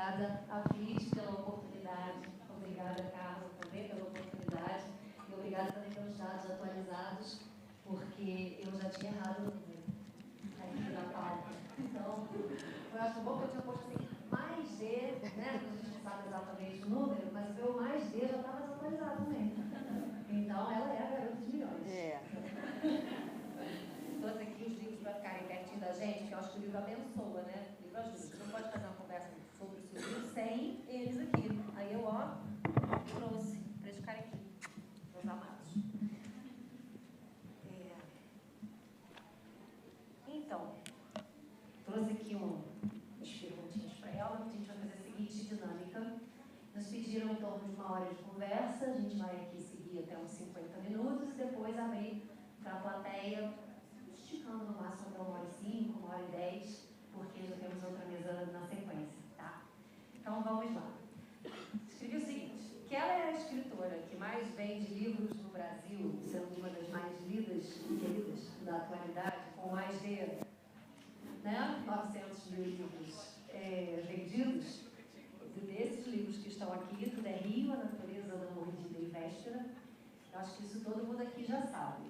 Obrigada a Feliz pela oportunidade. Obrigada, Carla, também pela oportunidade. E obrigada também pelos dados atualizados, porque eu já tinha errado o número aqui na pauta. Então, eu acho bom que eu tinha posto assim, mais D, né? A gente não sabe exatamente o número, mas o meu mais D já estava desatualizado também. Então, ela é a garota de milhões. Trouxe aqui os livros para ficarem pertinho da gente, que eu acho que o livro abençoa, né? O livro ajuda. Você não pode fazer uma conversa sobre o seu livro sem eles aqui. Aí eu, trouxe para eles ficarem aqui, meus amados. Então, trouxe aqui umas perguntinhas para ela. A gente vai fazer a seguinte dinâmica. Nos pediram em torno de 1 hora de conversa. A gente vai aqui seguir até uns 50 minutos e depois abrir para a plateia, esticando no máximo até 1h05, 1h10, porque já temos outra mesa na sequência, tá? Então, vamos lá. Escrevi o seguinte, que ela é a escritora que mais vende livros no Brasil, sendo uma das mais lidas e queridas da atualidade, com mais de 900 mil livros vendidos. E desses livros que estão aqui, Tudo é Rio, A Natureza da Mordida e Véspera. Eu acho que isso todo mundo aqui já sabe.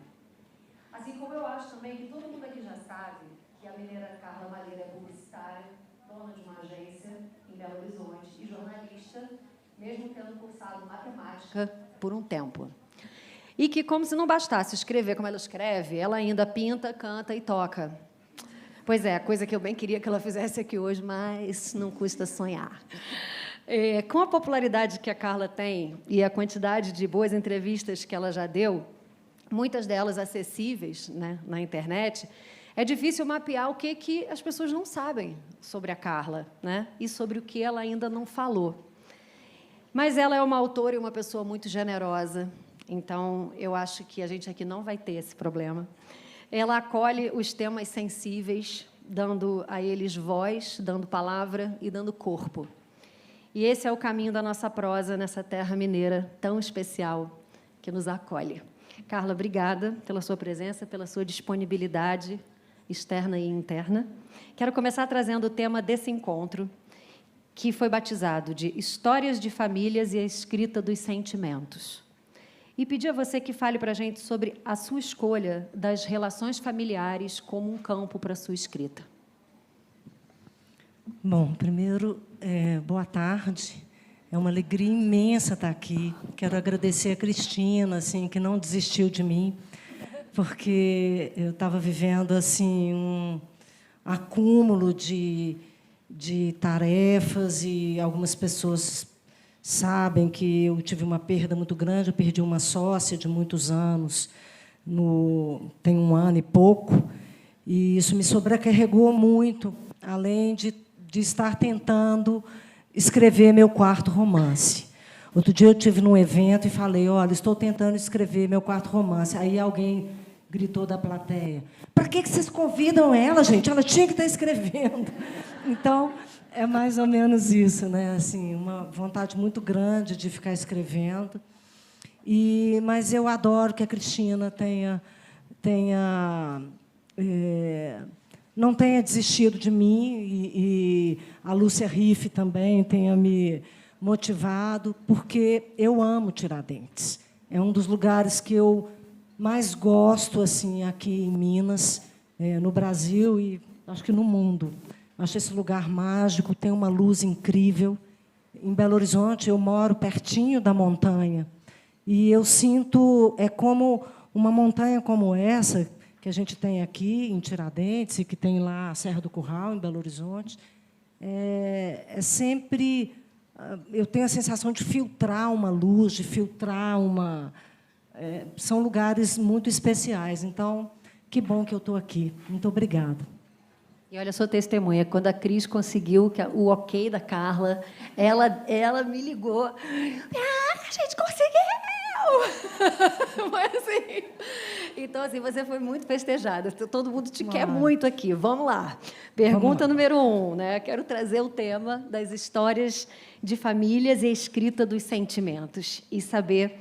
Assim como eu acho também que todo mundo aqui já sabe que a mineira Carla Malheiro é publicitária, dona de uma agência em Belo Horizonte e jornalista, mesmo tendo cursado matemática por um tempo. E que, como se não bastasse escrever como ela escreve, ela ainda pinta, canta e toca. Pois é, coisa que eu bem queria que ela fizesse aqui hoje, mas não custa sonhar. Com a popularidade que a Carla tem e a quantidade de boas entrevistas que ela já deu, muitas delas acessíveis, né, na internet, é difícil mapear o que as pessoas não sabem sobre a Carla, né, e sobre o que ela ainda não falou. Mas ela é uma autora e uma pessoa muito generosa, então eu acho que a gente aqui não vai ter esse problema. Ela acolhe os temas sensíveis, dando a eles voz, dando palavra e dando corpo. E esse é o caminho da nossa prosa nessa terra mineira tão especial que nos acolhe. Carla, obrigada pela sua presença, pela sua disponibilidade externa e interna. Quero começar trazendo o tema desse encontro, que foi batizado de Histórias de Famílias e a Escrita dos Sentimentos. E pedir a você que fale para a gente sobre a sua escolha das relações familiares como um campo para a sua escrita. Bom, primeiro, boa tarde. É uma alegria imensa estar aqui. Quero agradecer a Cristina, assim, que não desistiu de mim, porque eu estava vivendo assim um acúmulo de tarefas e algumas pessoas sabem que eu tive uma perda muito grande. Eu perdi uma sócia de muitos anos, tem 1 ano e pouco, e isso me sobrecarregou muito, além de estar tentando escrever meu 4º romance. Outro dia eu estive num evento e falei, olha, estou tentando escrever meu 4º romance. Aí alguém gritou da plateia, para que vocês convidam ela, gente? Ela tinha que estar escrevendo. Então, é mais ou menos isso, né? Assim, uma vontade muito grande de ficar escrevendo. Mas eu adoro que a Cristina não tenha desistido de mim, e a Lúcia Riff também tenha me motivado, porque eu amo Tiradentes. É um dos lugares que eu mais gosto, assim, aqui em Minas, no Brasil e acho que no mundo. Acho esse lugar mágico, tem uma luz incrível. Em Belo Horizonte, eu moro pertinho da montanha, e eu sinto, como uma montanha como essa, que a gente tem aqui em Tiradentes, e que tem lá a Serra do Curral, em Belo Horizonte, sempre... Eu tenho a sensação de filtrar uma luz, de filtrar uma... são lugares muito especiais. Então, que bom que eu estou aqui. Muito obrigada. E olha, sou testemunha, quando a Cris conseguiu o ok da Carla, ela me ligou. A gente conseguiu! Foi assim. Então, assim, você foi muito festejada. Todo mundo te quer muito aqui. Vamos lá. Pergunta número 1, né? Quero trazer o tema das histórias de famílias e a escrita dos sentimentos. E saber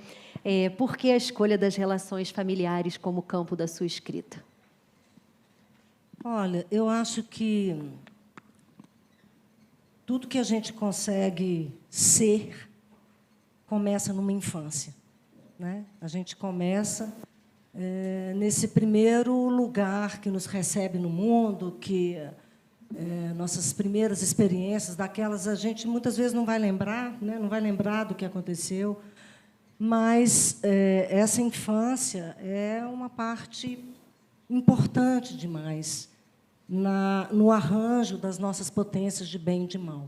por que a escolha das relações familiares como campo da sua escrita. Olha, eu acho que tudo que a gente consegue ser começa numa infância, né? A gente começa nesse primeiro lugar que nos recebe no mundo, que nossas primeiras experiências, daquelas a gente muitas vezes não vai lembrar, né? Não vai lembrar do que aconteceu, mas essa infância é uma parte importante demais no arranjo das nossas potências de bem e de mal.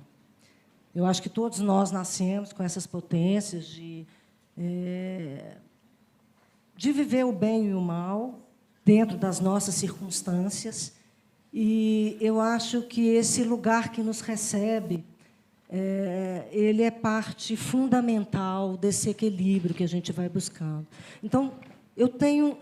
Eu acho que todos nós nascemos com essas potências de viver o bem e o mal dentro das nossas circunstâncias. E eu acho que esse lugar que nos recebe, ele é parte fundamental desse equilíbrio que a gente vai buscando. Então, eu tenho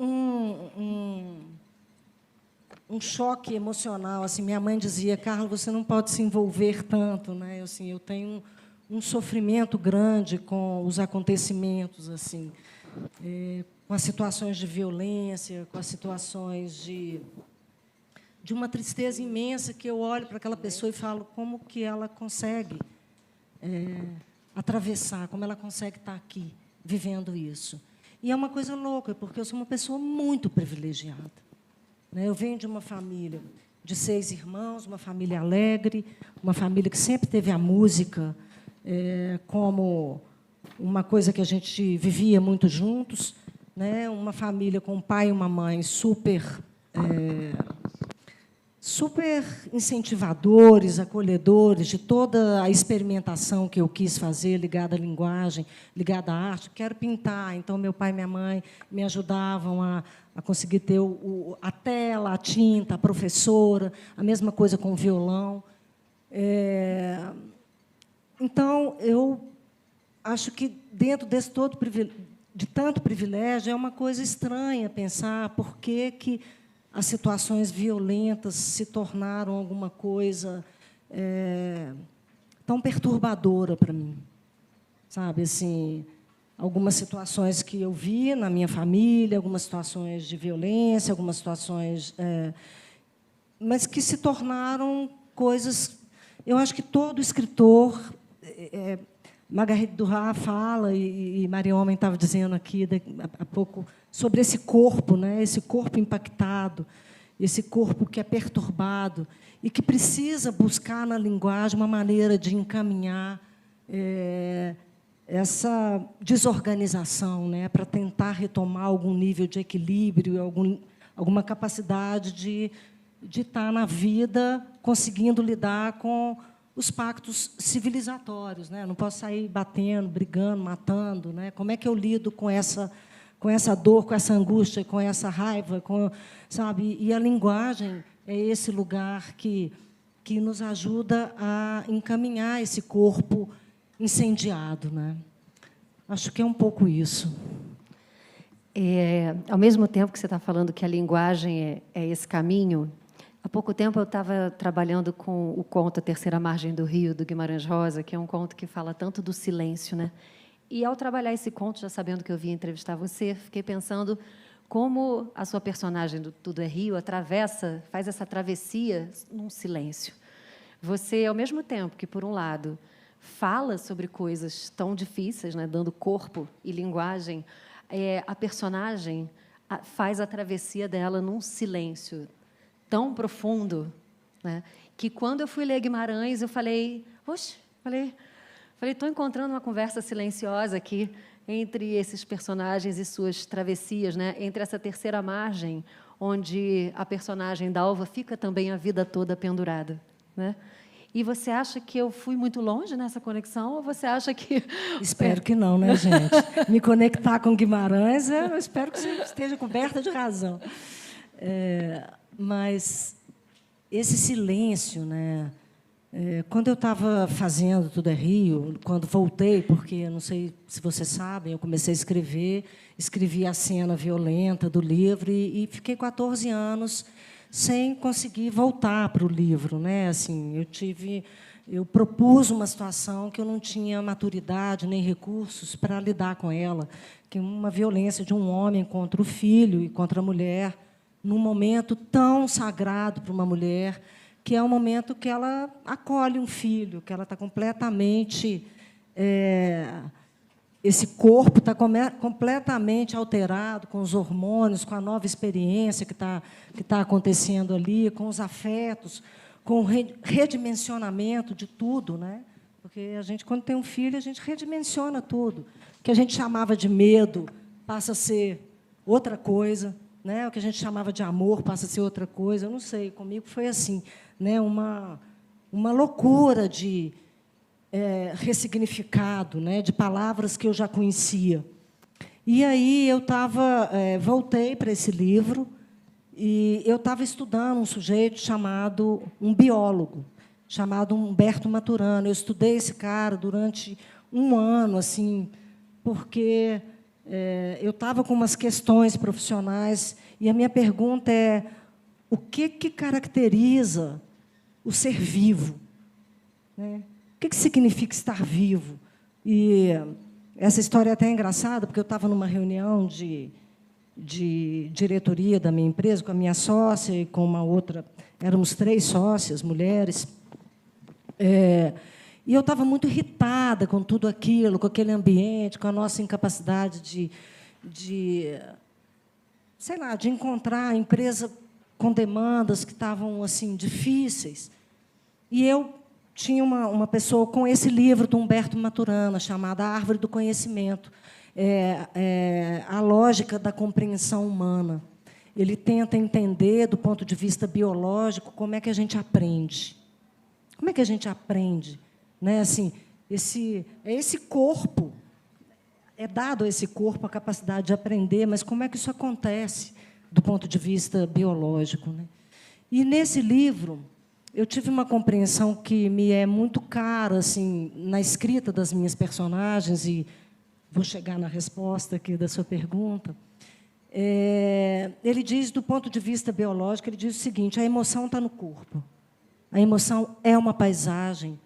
um choque emocional. Assim, minha mãe dizia: Carla, você não pode se envolver tanto, né? Eu tenho um sofrimento grande com os acontecimentos, assim, com as situações de violência, com as situações de uma tristeza imensa, que eu olho para aquela pessoa e falo como que ela consegue atravessar, como ela consegue estar aqui, vivendo isso. E é uma coisa louca, porque eu sou uma pessoa muito privilegiada. Eu venho de uma família de 6 irmãos, uma família alegre, uma família que sempre teve a música como uma coisa que a gente vivia muito juntos, né? Uma família com um pai e uma mãe super incentivadores, acolhedores de toda a experimentação que eu quis fazer, ligada à linguagem, ligada à arte. Quero pintar, então meu pai e minha mãe me ajudavam a conseguir ter a tela, a tinta, a professora, a mesma coisa com o violão. Então, eu acho que, dentro desse de tanto privilégio, é uma coisa estranha pensar por que as situações violentas se tornaram alguma coisa tão perturbadora para mim. Sabe, assim, algumas situações que eu vi na minha família, algumas situações de violência, algumas situações... mas que se tornaram coisas... Eu acho que todo escritor... Marguerite Duras fala, e Maria Homem estava dizendo aqui há pouco, sobre esse corpo, né? Esse corpo impactado, esse corpo que é perturbado e que precisa buscar na linguagem uma maneira de encaminhar essa desorganização, né? Para tentar retomar algum nível de equilíbrio, alguma capacidade de estar na vida conseguindo lidar com os pactos civilizatórios, né? Não posso sair batendo, brigando, matando, né? Como é que eu lido com essa dor, com essa angústia, com essa raiva, sabe? E a linguagem é esse lugar que nos ajuda a encaminhar esse corpo incendiado, né? Acho que é um pouco isso. Ao mesmo tempo que você está falando que a linguagem é esse caminho, há pouco tempo eu estava trabalhando com o conto A Terceira Margem do Rio, do Guimarães Rosa, que é um conto que fala tanto do silêncio, né? E, ao trabalhar esse conto, já sabendo que eu vinha entrevistar você, fiquei pensando como a sua personagem do Tudo é Rio faz essa travessia num silêncio. Você, ao mesmo tempo que, por um lado, fala sobre coisas tão difíceis, né, dando corpo e linguagem, a personagem faz a travessia dela num silêncio tão profundo, né, que, quando eu fui ler Guimarães, eu falei, estou encontrando uma conversa silenciosa aqui entre esses personagens e suas travessias, né, entre essa terceira margem, onde a personagem Dalva fica também a vida toda pendurada, né? E você acha que eu fui muito longe nessa conexão, ou você acha que... Espero que não, né, gente? Me conectar com Guimarães, eu espero que você esteja coberta de razão. Mas esse silêncio, né? Quando eu estava fazendo Tudo é Rio, quando voltei, porque, não sei se vocês sabem, eu comecei a escrevi a cena violenta do livro e fiquei 14 anos sem conseguir voltar para o livro, né? Assim, eu propus uma situação que eu não tinha maturidade nem recursos para lidar com ela, que é uma violência de um homem contra o filho e contra a mulher, num momento tão sagrado para uma mulher, que é o momento que ela acolhe um filho, que ela está completamente... esse corpo está completamente alterado com os hormônios, com a nova experiência que tá acontecendo ali, com os afetos, com o redimensionamento de tudo, né? Porque a gente, quando tem um filho, a gente redimensiona tudo. O que a gente chamava de medo passa a ser outra coisa, né? O que a gente chamava de amor passa a ser outra coisa. Eu não sei, comigo foi assim, né? Uma loucura de ressignificado, né? De palavras que eu já conhecia. E aí eu voltei para esse livro e eu estava estudando um sujeito chamado um biólogo, chamado Humberto Maturana. Eu estudei esse cara durante um ano, assim, porque eu estava com umas questões profissionais e a minha pergunta é: o que caracteriza o ser vivo? Né? O que significa estar vivo? E essa história é até engraçada, porque eu estava numa reunião de diretoria da minha empresa, com a minha sócia e com uma outra, éramos 3 sócias, mulheres, e eu estava muito irritada com tudo aquilo, com aquele ambiente, com a nossa incapacidade sei lá, de encontrar a empresa com demandas que estavam assim difíceis. E eu tinha uma pessoa com esse livro do Humberto Maturana, chamado A Árvore do Conhecimento, a lógica da compreensão humana. Ele tenta entender, do ponto de vista biológico, como é que a gente aprende. Como é que a gente aprende? Né? Assim, esse corpo, é dado a esse corpo a capacidade de aprender, mas como é que isso acontece do ponto de vista biológico? Né? E, nesse livro, eu tive uma compreensão que me é muito cara, assim, na escrita das minhas personagens, e vou chegar na resposta aqui da sua pergunta. Ele diz, do ponto de vista biológico, ele diz o seguinte: a emoção está no corpo. A emoção é uma paisagem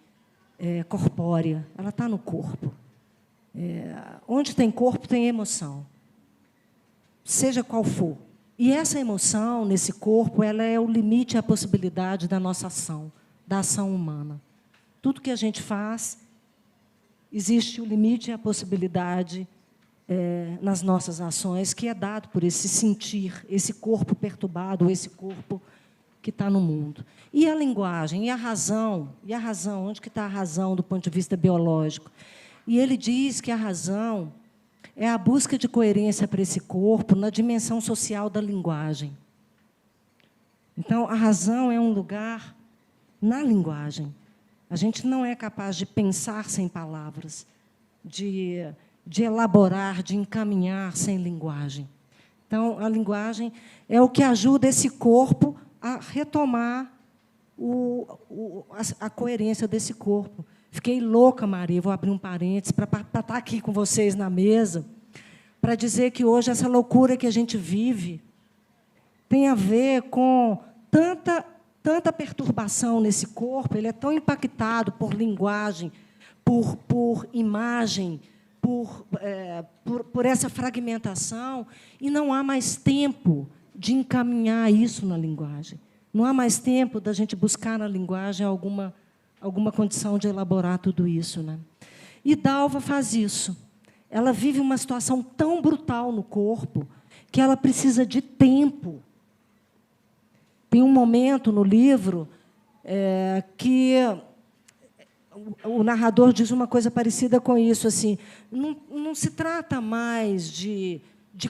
corpórea, ela está no corpo. Onde tem corpo, tem emoção, seja qual for. E essa emoção, nesse corpo, ela é o limite e a possibilidade da nossa ação, da ação humana. Tudo que a gente faz, existe o limite e a possibilidade nas nossas ações, que é dado por esse sentir, esse corpo perturbado, esse corpo que está no mundo. E a linguagem, e a razão, onde que está a razão do ponto de vista biológico? E ele diz que a razão é a busca de coerência para esse corpo na dimensão social da linguagem. Então, a razão é um lugar na linguagem. A gente não é capaz de pensar sem palavras, de elaborar, de encaminhar sem linguagem. Então, a linguagem é o que ajuda esse corpo a retomar a coerência desse corpo. Fiquei louca, Maria, vou abrir um parênteses, para estar aqui com vocês na mesa, para dizer que hoje essa loucura que a gente vive tem a ver com tanta perturbação nesse corpo, ele é tão impactado por linguagem, por imagem, por essa fragmentação, e não há mais tempo de encaminhar isso na linguagem. Não há mais tempo da gente buscar na linguagem alguma condição de elaborar tudo isso. Né? E Dalva faz isso. Ela vive uma situação tão brutal no corpo que ela precisa de tempo. Tem um momento no livro que o narrador diz uma coisa parecida com isso. Assim, não se trata mais de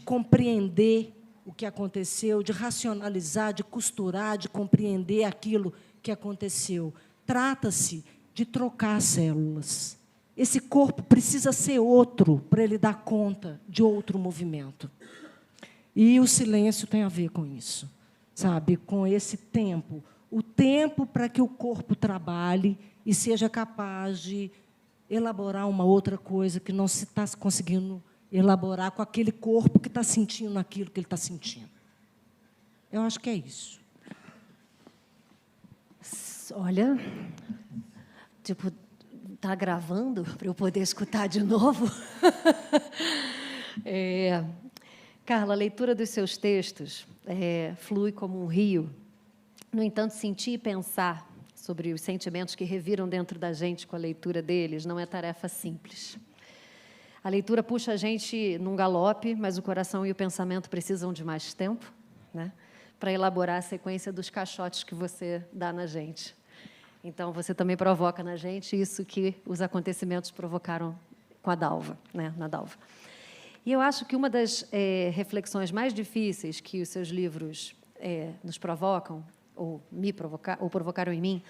compreender o que aconteceu, de racionalizar, de costurar, de compreender aquilo que aconteceu. Trata-se de trocar células. Esse corpo precisa ser outro para ele dar conta de outro movimento. E o silêncio tem a ver com isso, sabe? Com esse tempo. O tempo para que o corpo trabalhe e seja capaz de elaborar uma outra coisa que não se está conseguindo elaborar com aquele corpo que está sentindo aquilo que ele está sentindo. Eu acho que é isso. Olha, tipo, está gravando para eu poder escutar de novo? Carla, a leitura dos seus textos flui como um rio, No entanto, sentir e pensar sobre os sentimentos que reviram dentro da gente com a leitura deles não é tarefa simples. A leitura puxa a gente num galope, mas o coração e o pensamento precisam de mais tempo, né, para elaborar a sequência dos caixotes que você dá na gente. Então, você também provoca na gente isso que os acontecimentos provocaram com a Dalva, né, na Dalva. E eu acho que uma das reflexões mais difíceis que os seus livros nos provocam, ou provocaram em mim,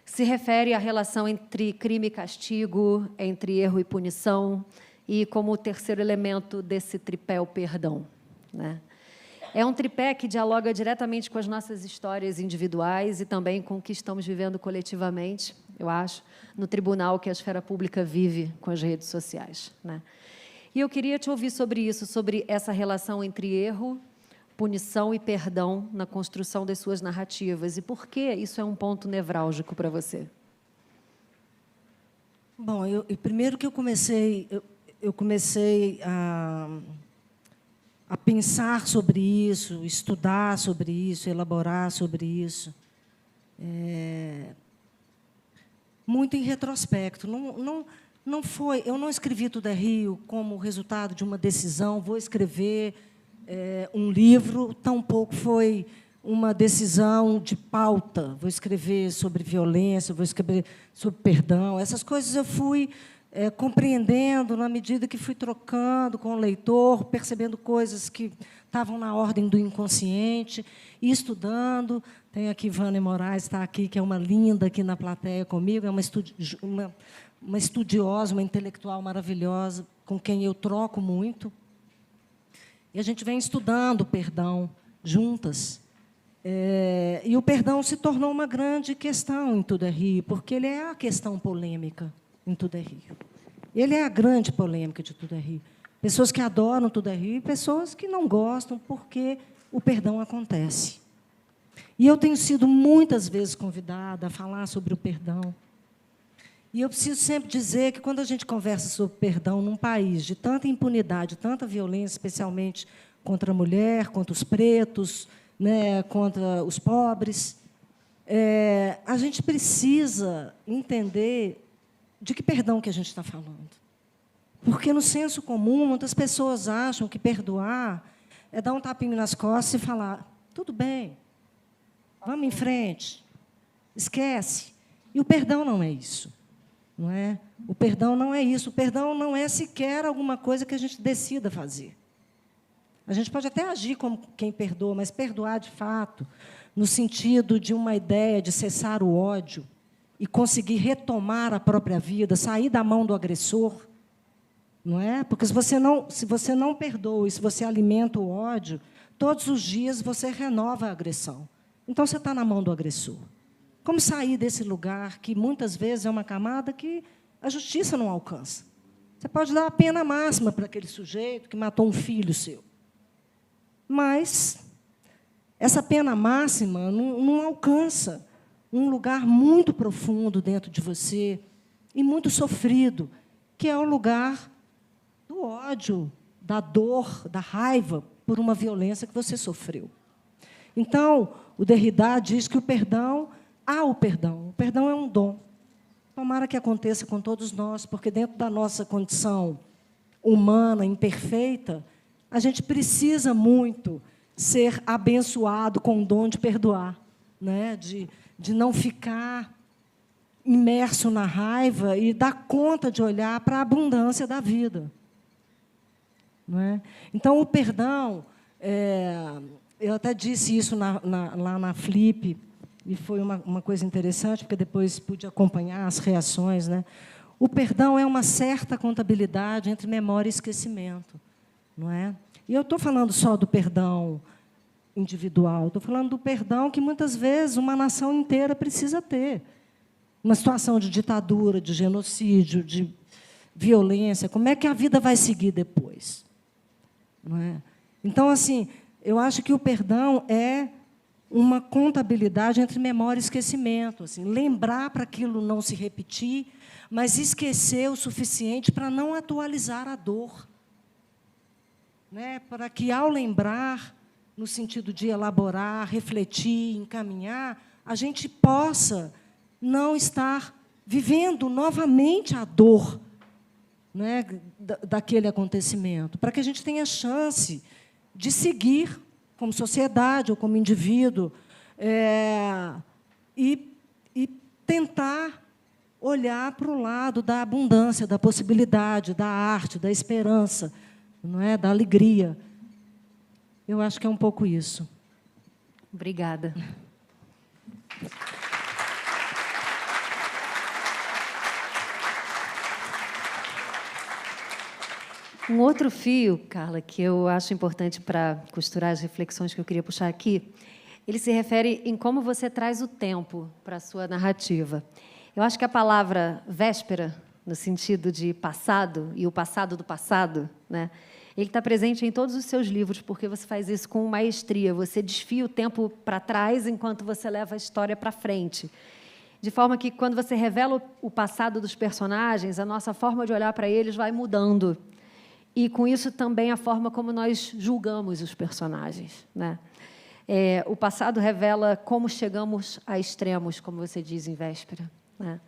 se refere à relação entre crime e castigo, entre erro e punição, e como o terceiro elemento desse tripé, o perdão, né? É um tripé que dialoga diretamente com as nossas histórias individuais e também com o que estamos vivendo coletivamente, eu acho, no tribunal que a esfera pública vive com as redes sociais, né? E eu queria te ouvir sobre isso, sobre essa relação entre erro, punição e perdão na construção das suas narrativas. E por que isso é um ponto nevrálgico para você? Bom, primeiro que eu comecei a pensar sobre isso, estudar sobre isso, elaborar sobre isso, muito em retrospecto. Não foi, eu não escrevi Tudo é Rio como resultado de uma decisão, vou escrever um livro, tampouco foi uma decisão de pauta, vou escrever sobre violência, vou escrever sobre perdão. Essas coisas eu fui compreendendo na medida que fui trocando com o leitor, percebendo coisas que estavam na ordem do inconsciente, e estudando. Tem aqui Vânia Moraes, está aqui, que é uma linda aqui na plateia comigo, é uma estudiosa, uma intelectual maravilhosa, com quem eu troco muito. E a gente vem estudando o perdão juntas. E o perdão se tornou uma grande questão em Tudo é Rio, porque ele é a questão polêmica em Tudo é Rio. Ele é a grande polêmica de Tudo é Rio. Pessoas que adoram Tudo é Rio e pessoas que não gostam porque o perdão acontece. E eu tenho sido muitas vezes convidada a falar sobre o perdão. E eu preciso sempre dizer que, quando a gente conversa sobre perdão num país de tanta impunidade, tanta violência, especialmente contra a mulher, contra os pretos, né, contra os pobres, a gente precisa entender de que perdão que a gente está falando. Porque, no senso comum, muitas pessoas acham que perdoar é dar um tapinha nas costas e falar: tudo bem, vamos em frente, esquece. E o perdão não é isso. Não é? O perdão não é isso. O perdão não é sequer alguma coisa que a gente decida fazer. A gente pode até agir como quem perdoa, mas perdoar, de fato, no sentido de uma ideia de cessar o ódio e conseguir retomar a própria vida, sair da mão do agressor, não é? Porque se você não perdoa e se você alimenta o ódio, todos os dias você renova a agressão. Então, você está na mão do agressor. Como sair desse lugar que, muitas vezes, é uma camada que a justiça não alcança? Você pode dar a pena máxima para aquele sujeito que matou um filho seu. Mas essa pena máxima não alcança um lugar muito profundo dentro de você e muito sofrido, que é o lugar do ódio, da dor, da raiva por uma violência que você sofreu. Então, o Derrida diz que o perdão é um dom. Tomara que aconteça com todos nós, porque, dentro da nossa condição humana, imperfeita, a gente precisa muito ser abençoado com o dom de perdoar, né? De não ficar imerso na raiva e dar conta de olhar para a abundância da vida. Não é? Então, o perdão, eu até disse isso lá na Flip, e foi uma coisa interessante, porque depois pude acompanhar as reações, né? O perdão é uma certa contabilidade entre memória e esquecimento, não é? E eu estou falando só do perdão individual, estou falando do perdão que, muitas vezes, uma nação inteira precisa ter. Uma situação de ditadura, de genocídio, de violência, como é que a vida vai seguir depois? Não é? Então, assim, eu acho que o perdão é uma contabilidade entre memória e esquecimento. Assim, lembrar para aquilo não se repetir, mas esquecer o suficiente para não atualizar a dor. Né? Para que, ao lembrar, no sentido de elaborar, refletir, encaminhar, a gente possa não estar vivendo novamente a dor, né, daquele acontecimento, para que a gente tenha chance de seguir como sociedade ou como indivíduo, e tentar olhar para o lado da abundância, da possibilidade, da arte, da esperança, não é? Da alegria. Eu acho que é um pouco isso. Obrigada. Um outro fio, Carla, que eu acho importante para costurar as reflexões que eu queria puxar aqui, ele se refere em como você traz o tempo para a sua narrativa. Eu acho que a palavra véspera, no sentido de passado, e o passado do passado, né, ele está presente em todos os seus livros, porque você faz isso com maestria. Você desfia o tempo para trás enquanto você leva a história para frente. De forma que, quando você revela o passado dos personagens, a nossa forma de olhar para eles vai mudando. E, com isso, também a forma como nós julgamos os personagens, né? O passado revela como chegamos a extremos, como você diz em Véspera, né?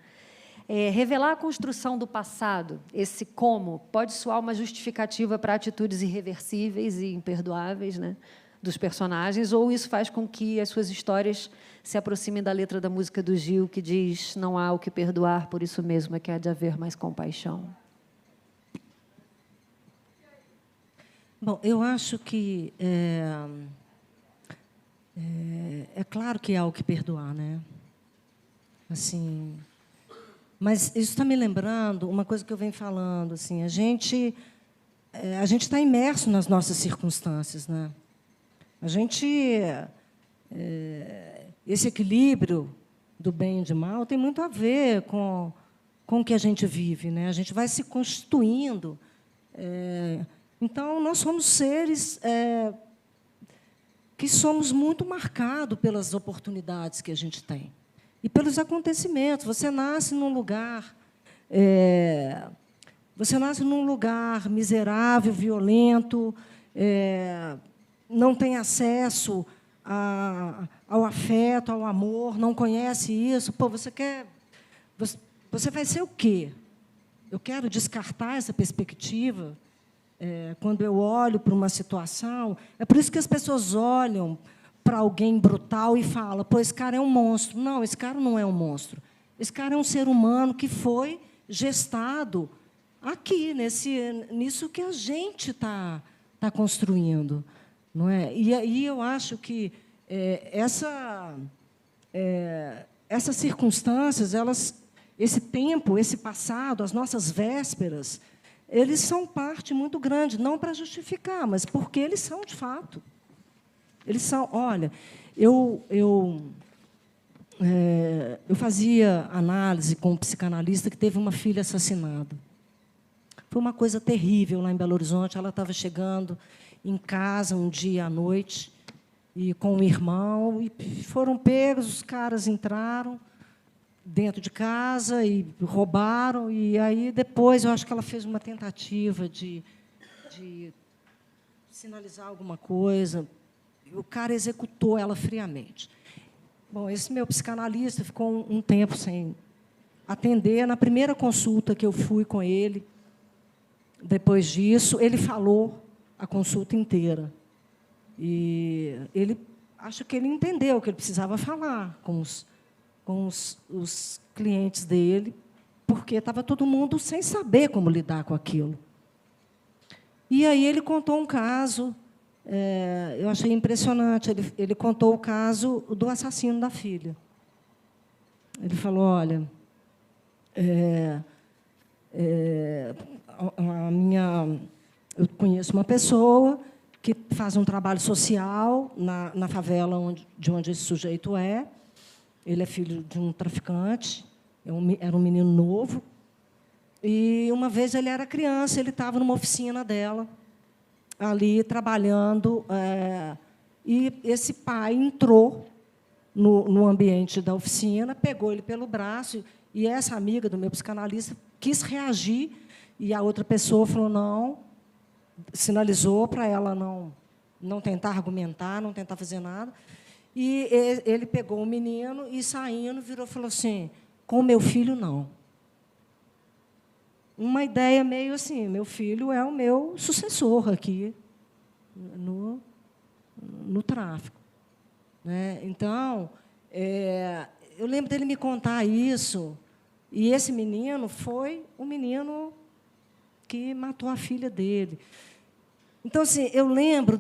Revelar a construção do passado, esse como, pode soar uma justificativa para atitudes irreversíveis e imperdoáveis, né, dos personagens, ou isso faz com que as suas histórias se aproximem da letra da música do Gil, que diz: não há o que perdoar, por isso mesmo é que há de haver mais compaixão. Bom, eu acho que é claro que há o que perdoar, né? Assim, mas isso está me lembrando uma coisa que eu venho falando. Assim, a gente está imerso nas nossas circunstâncias, né? A gente esse equilíbrio do bem e do mal tem muito a ver com o que a gente vive, né? A gente vai se constituindo. Então, nós somos seres que somos muito marcados pelas oportunidades que a gente tem e pelos acontecimentos. Você nasce num lugar miserável, violento, não tem acesso ao afeto, ao amor, não conhece isso. Pô, você vai ser o quê? Eu quero descartar essa perspectiva. Quando eu olho para uma situação, é por isso que as pessoas olham para alguém brutal e falam: pô, esse cara é um monstro. Não, esse cara não é um monstro. Esse cara é um ser humano que foi gestado aqui, nisso que a gente está construindo. Não é? E aí eu acho que essas circunstâncias, esse tempo, esse passado, as nossas vésperas, eles são parte muito grande, não para justificar, mas porque eles são, de fato. Eles são. Olha, eu fazia análise com um psicanalista que teve uma filha assassinada. Foi uma coisa terrível lá em Belo Horizonte. Ela estava chegando em casa um dia à noite e com um irmão, e foram pegos, os caras entraram dentro de casa e roubaram, e aí depois eu acho que ela fez uma tentativa de sinalizar alguma coisa, e o cara executou ela friamente. Bom, esse meu psicanalista ficou um tempo sem atender. Na primeira consulta que eu fui com ele, depois disso, ele falou a consulta inteira. E acho que ele entendeu que ele precisava falar com os clientes dele, porque estava todo mundo sem saber como lidar com aquilo. E aí ele contou um caso, eu achei impressionante. Ele contou o caso do assassino da filha. Ele falou: olha, eu conheço uma pessoa que faz um trabalho social na favela de onde esse sujeito é. Ele é filho de um traficante, era um menino novo. E, uma vez, ele era criança, ele estava numa oficina dela, ali, trabalhando, e esse pai entrou no ambiente da oficina, pegou ele pelo braço, e essa amiga do meu psicanalista quis reagir, e a outra pessoa falou não, sinalizou para ela não não tentar argumentar, não tentar fazer nada. E ele pegou o menino e, saindo, virou e falou assim, com meu filho, não. Uma ideia meio assim, meu filho é o meu sucessor aqui no tráfico. Né? Então, eu lembro dele me contar isso, e esse menino foi o menino que matou a filha dele. Então, assim, eu lembro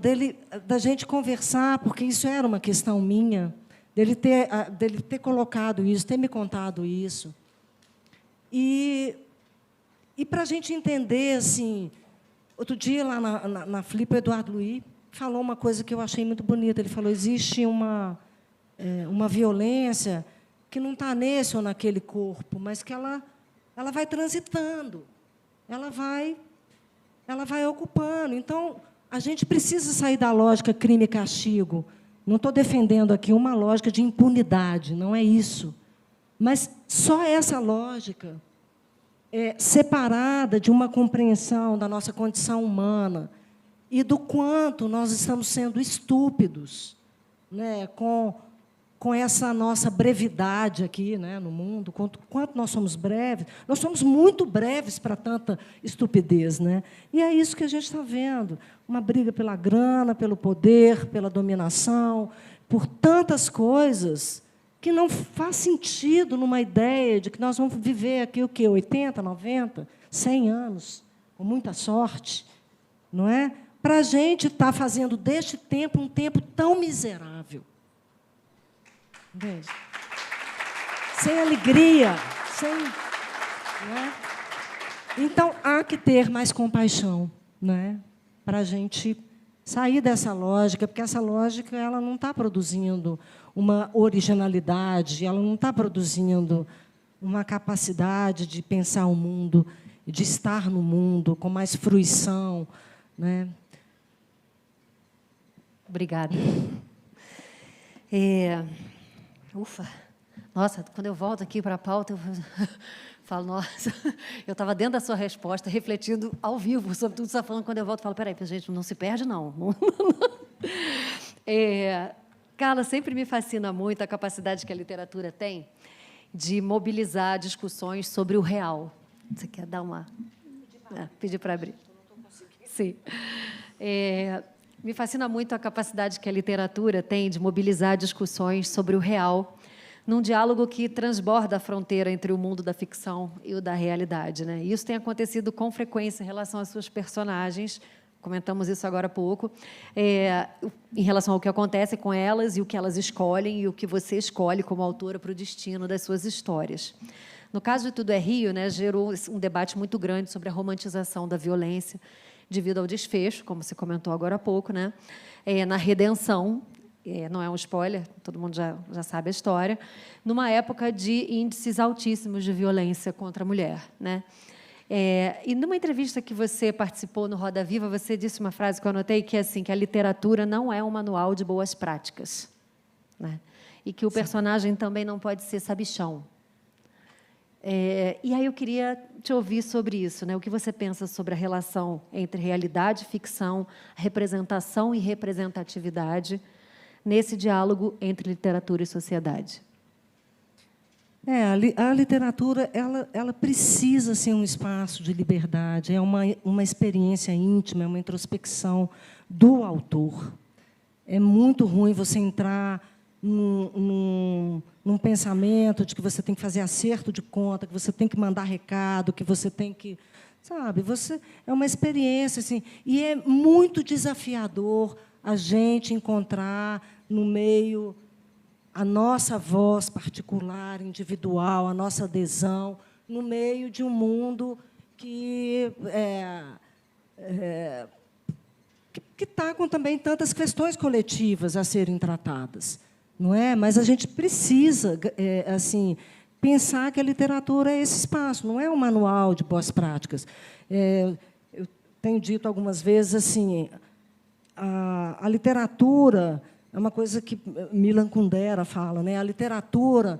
da gente conversar, porque isso era uma questão minha, dele ter colocado isso, ter me contado isso. E para a gente entender, assim, outro dia, lá na Flip, o Eduardo Luiz falou uma coisa que eu achei muito bonita. Ele falou, existe uma violência que não está nesse ou naquele corpo, mas que ela vai transitando, ela vai ocupando. Então, a gente precisa sair da lógica crime e castigo. Não estou defendendo aqui uma lógica de impunidade, não é isso. Mas só essa lógica, separada de uma compreensão da nossa condição humana e do quanto nós estamos sendo estúpidos, né, com essa nossa brevidade aqui, né, no mundo, quanto nós somos breves. Nós somos muito breves para tanta estupidez. Né? E é isso que a gente está vendo, uma briga pela grana, pelo poder, pela dominação, por tantas coisas que não faz sentido numa ideia de que nós vamos viver aqui o quê? 80, 90, 100 anos, com muita sorte, não é? Para a gente estar fazendo deste tempo um tempo tão miserável. Entende? Sem alegria, não é? Então, há que ter mais compaixão, né? Para a gente sair dessa lógica, porque essa lógica ela não está produzindo uma originalidade, ela não está produzindo uma capacidade de pensar o mundo, de estar no mundo com mais fruição. Né? Obrigada. Ufa! Nossa, quando eu volto aqui para a pauta, eu falo, nossa, eu estava dentro da sua resposta, refletindo ao vivo sobre tudo que você está falando. Quando eu volto, eu falo, peraí, gente, não se perde, não. Carla, sempre me fascina muito a capacidade que a literatura tem de mobilizar discussões sobre o real. Você quer dar uma... pedir para abrir. Sim. Me fascina muito a capacidade que a literatura tem de mobilizar discussões sobre o real, num diálogo que transborda a fronteira entre o mundo da ficção e o da realidade. Né? E isso tem acontecido com frequência em relação às suas personagens, comentamos isso agora há pouco, em relação ao que acontece com elas e o que elas escolhem e o que você escolhe como autora para o destino das suas histórias. No caso de Tudo é Rio, né, gerou um debate muito grande sobre a romantização da violência devido ao desfecho, como você comentou agora há pouco, né, na redenção, não é um spoiler, todo mundo já sabe a história, numa época de índices altíssimos de violência contra a mulher. Né? E numa entrevista que você participou no Roda Viva, você disse uma frase que eu anotei, que é assim, que a literatura não é um manual de boas práticas. Né? E que o personagem também não pode ser sabichão. E aí eu queria te ouvir sobre isso, né? O que você pensa sobre a relação entre realidade e ficção, representação e representatividade, nesse diálogo entre literatura e sociedade? A literatura ela precisa ser um espaço de liberdade, é uma experiência íntima, é uma introspecção do autor. É muito ruim você entrar num pensamento de que você tem que fazer acerto de conta, que você tem que mandar recado, que você tem que... Sabe? É uma experiência, assim, e é muito desafiador a gente encontrar no meio a nossa voz particular, individual, a nossa adesão, no meio de um mundo que está com também tantas questões coletivas a serem tratadas. Não é? Mas a gente precisa assim, pensar que a literatura é esse espaço, não é um manual de boas práticas. Eu tenho dito algumas vezes assim, a literatura é uma coisa que Milan Kundera fala, né? A literatura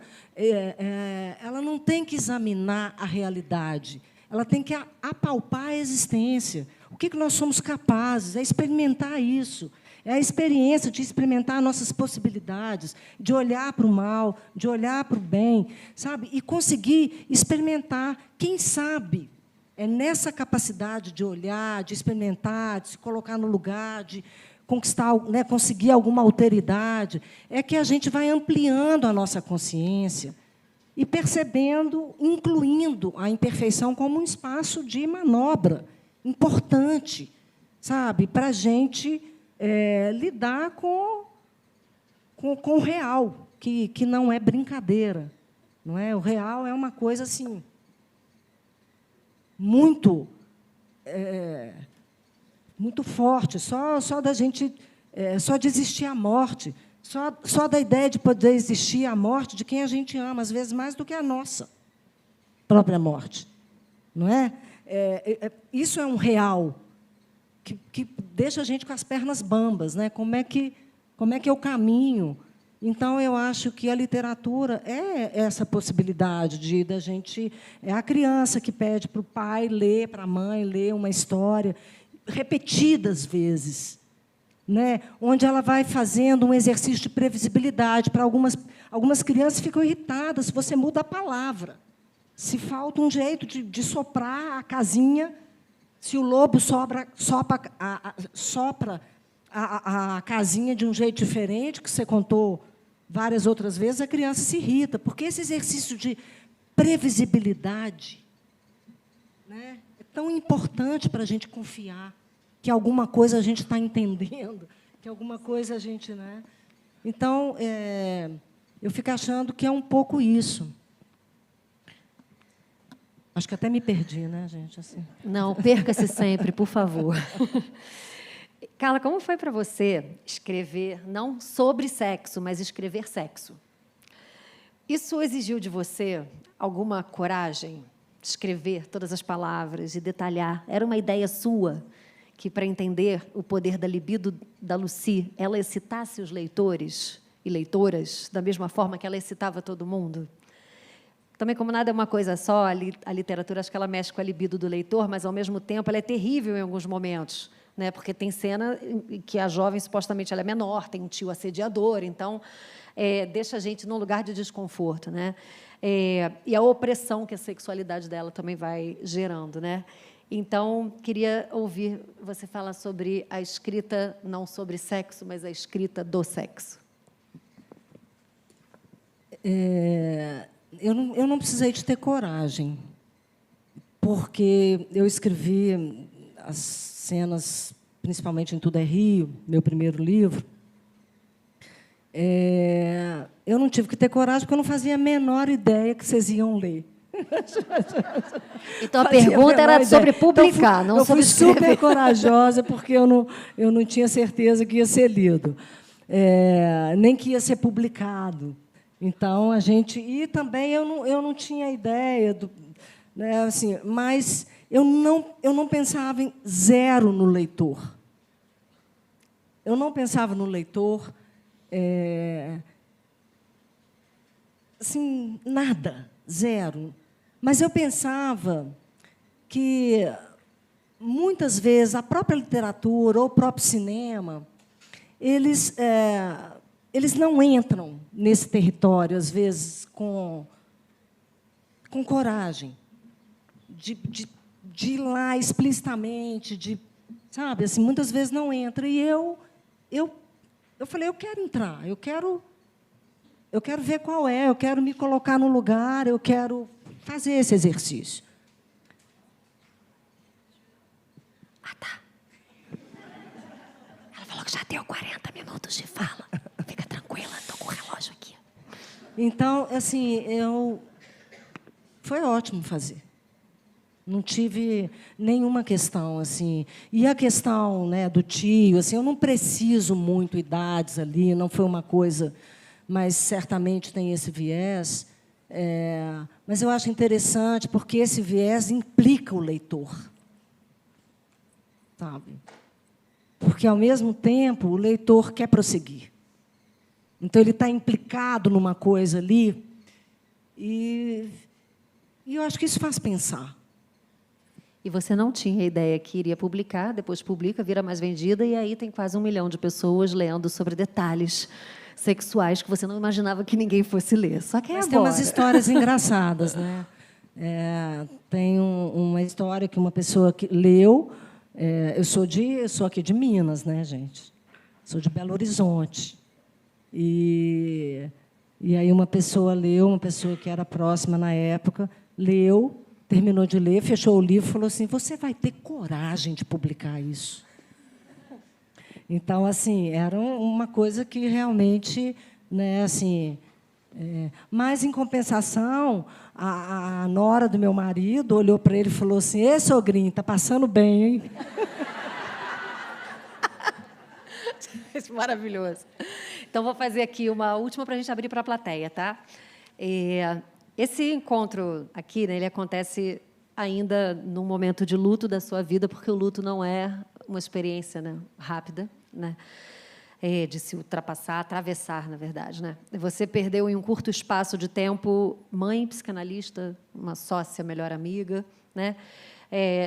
ela não tem que examinar a realidade, ela tem que apalpar a existência. O que nós somos capazes? É experimentar isso, É a experiência de experimentar nossas possibilidades, de olhar para o mal, de olhar para o bem, sabe? E conseguir experimentar. Quem sabe é nessa capacidade de olhar, de experimentar, de se colocar no lugar, de conquistar, né, conseguir alguma alteridade, é que a gente vai ampliando a nossa consciência e percebendo, incluindo a imperfeição como um espaço de manobra importante, sabe, para a gente lidar com o real, que não é brincadeira, não é? O real é uma coisa assim muito muito forte, só da gente só de existir a morte, só da ideia de poder existir a morte de quem a gente ama, às vezes mais do que a nossa própria morte, não é? Isso é um real que deixa a gente com as pernas bambas, né? Como é que é o caminho? Então, eu acho que a literatura é essa possibilidade da gente... É a criança que pede para o pai ler, para a mãe ler uma história, repetidas vezes, né? Onde ela vai fazendo um exercício de previsibilidade. Para algumas crianças ficam irritadas se você muda a palavra. Se falta um jeito de soprar a casinha, se o lobo sopra a casinha de um jeito diferente, que você contou várias outras vezes, a criança se irrita, porque esse exercício de previsibilidade, né, é tão importante para a gente confiar que alguma coisa a gente está entendendo, que alguma coisa a gente... Né? Então, eu fico achando que é um pouco isso. Acho que até me perdi, né, gente? Assim. Não, perca-se sempre, por favor. Carla, como foi para você escrever, não sobre sexo, mas escrever sexo? Isso exigiu de você alguma coragem de escrever todas as palavras, de detalhar? Era uma ideia sua que, para entender o poder da libido da Lucy, ela excitasse os leitores e leitoras da mesma forma que ela excitava todo mundo? Também, como nada é uma coisa só, a literatura, acho que ela mexe com a libido do leitor, mas, ao mesmo tempo, ela é terrível em alguns momentos, né? Porque tem cena em que a jovem, supostamente, ela é menor, tem um tio assediador, então, deixa a gente num lugar de desconforto, né? E a opressão que a sexualidade dela também vai gerando, né? Então, queria ouvir você falar sobre a escrita, não sobre sexo, mas a escrita do sexo. Eu não precisei de ter coragem, porque eu escrevi as cenas, principalmente em Tudo é Rio, meu primeiro livro. Eu não tive que ter coragem, porque eu não fazia a menor ideia que vocês iam ler. Então, a pergunta era sobre publicar, então, não sobre escrever. Eu fui super corajosa, porque eu não tinha certeza que ia ser lido, nem que ia ser publicado. Então, a gente... E também eu não tinha ideia, né, assim, mas eu não pensava em zero no leitor. Eu não pensava no leitor, assim, nada, zero. Mas eu pensava que, muitas vezes, a própria literatura ou o próprio cinema, eles não entram nesse território, às vezes, com coragem, de ir lá explicitamente, sabe, assim, muitas vezes não entra. E eu falei, eu quero entrar, eu quero ver qual é, eu quero me colocar no lugar, eu quero fazer esse exercício. Ah, tá. Ela falou que já deu 40 minutos de fala. Fica tranquila, estou com o relógio aqui. Então, assim, foi ótimo fazer. Não tive nenhuma questão, assim. E a questão, né, do tio, assim, eu não preciso muito idades ali, não foi uma coisa, mas certamente tem esse viés. Mas eu acho interessante, porque esse viés implica o leitor, sabe? Porque, ao mesmo tempo, o leitor quer prosseguir. Então, ele está implicado numa coisa ali, e eu acho que isso faz pensar. E você não tinha ideia que iria publicar, depois publica, vira mais vendida, e aí tem quase 1 milhão de pessoas lendo sobre detalhes sexuais que você não imaginava que ninguém fosse ler. Só que Mas agora... tem umas histórias engraçadas, né? Tem uma história que uma pessoa que leu. Eu sou aqui de Minas, né, gente? Sou de Belo Horizonte. E aí uma pessoa leu, uma pessoa que era próxima na época, leu, terminou de ler, fechou o livro e falou assim: você vai ter coragem de publicar isso? Então, assim, era uma coisa que realmente, né, assim, mas, em compensação, a nora do meu marido olhou para ele e falou assim: "Ê, sogrinho, está passando bem, hein?" Maravilhoso. Então, vou fazer aqui uma última para a gente abrir para a plateia, tá? Esse encontro aqui, né, ele acontece ainda num momento de luto da sua vida, porque o luto não é uma experiência, né, rápida, né, de se ultrapassar, atravessar, na verdade, né? Você perdeu em um curto espaço de tempo mãe, psicanalista, uma sócia, melhor amiga, né?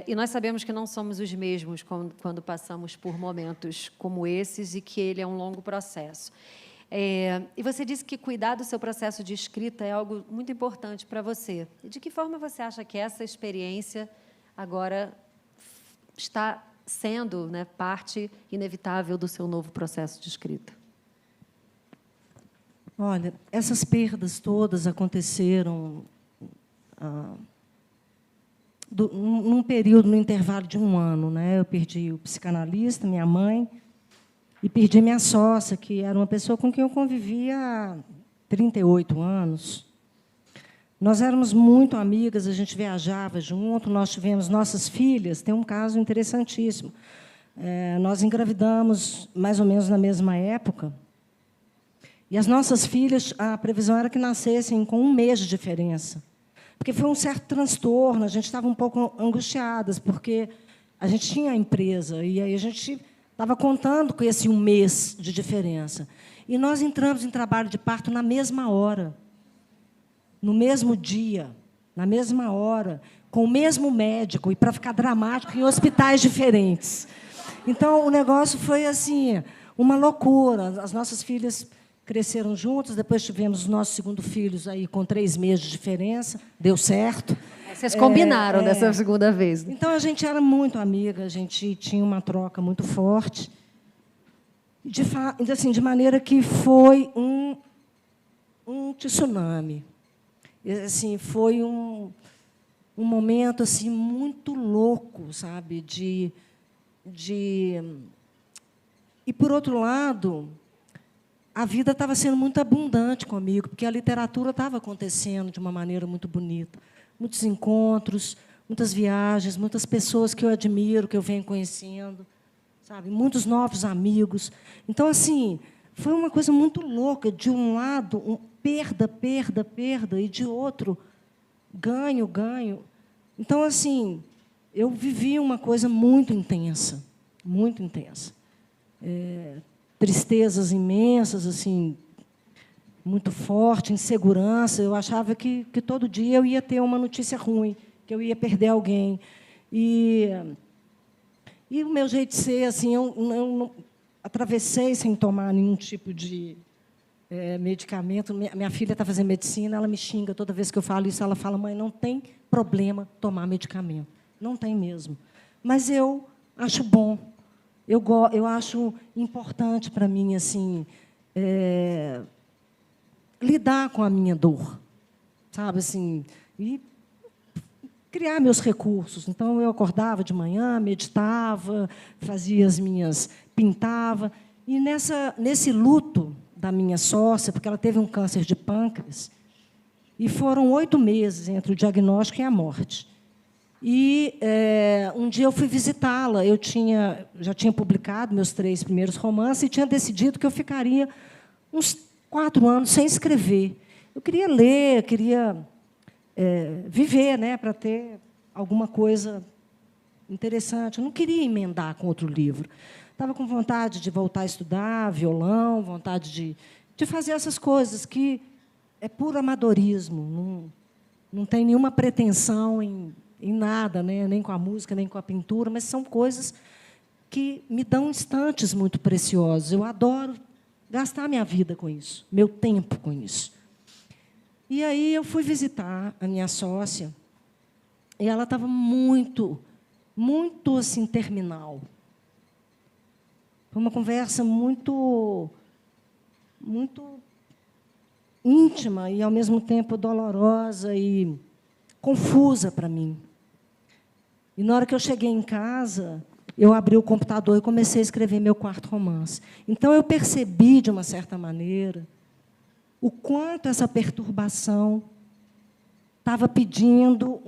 E nós sabemos que não somos os mesmos quando passamos por momentos como esses e que ele é um longo processo. E você disse que cuidar do seu processo de escrita é algo muito importante para você. E de que forma você acha que essa experiência agora está sendo, né, parte inevitável do seu novo processo de escrita? Olha, essas perdas todas aconteceram num período, no intervalo de 1 ano, né? Eu perdi o psicanalista, minha mãe, e perdi minha sócia, que era uma pessoa com quem eu convivia há 38 anos. Nós éramos muito amigas, a gente viajava junto, nós tivemos nossas filhas. Tem um caso interessantíssimo. Nós engravidamos mais ou menos na mesma época, e as nossas filhas, a previsão era que nascessem com 1 mês de diferença. Porque foi um certo transtorno, a gente estava um pouco angustiadas, porque a gente tinha a empresa, e aí a gente estava contando com esse 1 mês de diferença. E nós entramos em trabalho de parto na mesma hora, no mesmo dia, na mesma hora, com o mesmo médico, e, para ficar dramático, em hospitais diferentes. Então, o negócio foi assim, uma loucura. As nossas filhas cresceram juntas, depois tivemos os nossos segundo filhos aí com 3 meses de diferença, deu certo. Vocês combinaram dessa segunda vez. Então, a gente era muito amiga, a gente tinha uma troca muito forte, de maneira que foi um tsunami. Assim, foi um momento assim, muito louco, sabe? E, por outro lado, a vida estava sendo muito abundante comigo, porque a literatura estava acontecendo de uma maneira muito bonita. Muitos encontros, muitas viagens, muitas pessoas que eu admiro, que eu venho conhecendo, sabe? Muitos novos amigos. Então, assim, foi uma coisa muito louca. De um lado, perda, perda, perda, e, de outro, ganho, ganho. Então, assim, eu vivi uma coisa muito intensa, muito intensa. Tristezas imensas, assim, muito forte, insegurança. Eu achava que todo dia eu ia ter uma notícia ruim, que eu ia perder alguém. E o meu jeito de ser, assim, eu não atravessei sem tomar nenhum tipo de medicamento. Minha filha está fazendo medicina, ela me xinga toda vez que eu falo isso. Ela fala: "Mãe, não tem problema tomar medicamento, não tem mesmo. Mas eu acho bom, eu acho importante para mim, assim, lidar com a minha dor, sabe, assim, e criar meus recursos." Então, eu acordava de manhã, meditava, fazia pintava. E nesse luto da minha sócia, porque ela teve um câncer de pâncreas, e foram 8 meses entre o diagnóstico e a morte. E um dia eu fui visitá-la. Eu já tinha publicado meus 3 primeiros romances e tinha decidido que eu ficaria uns 4 anos sem escrever. Eu queria ler, queria viver, né, para ter alguma coisa interessante. Eu não queria emendar com outro livro. Estava com vontade de voltar a estudar violão, vontade de fazer essas coisas que é puro amadorismo, não tem nenhuma pretensão em em nada, né? Nem com a música, nem com a pintura, mas são coisas que me dão instantes muito preciosos. Eu adoro gastar minha vida com isso, meu tempo com isso. E aí eu fui visitar a minha sócia, e ela estava muito assim, terminal. Foi uma conversa muito íntima e, ao mesmo tempo, dolorosa e confusa para mim. E, na hora que eu cheguei em casa, eu abri o computador e comecei a escrever meu quarto romance. Então, eu percebi, de uma certa maneira, o quanto essa perturbação estava pedindo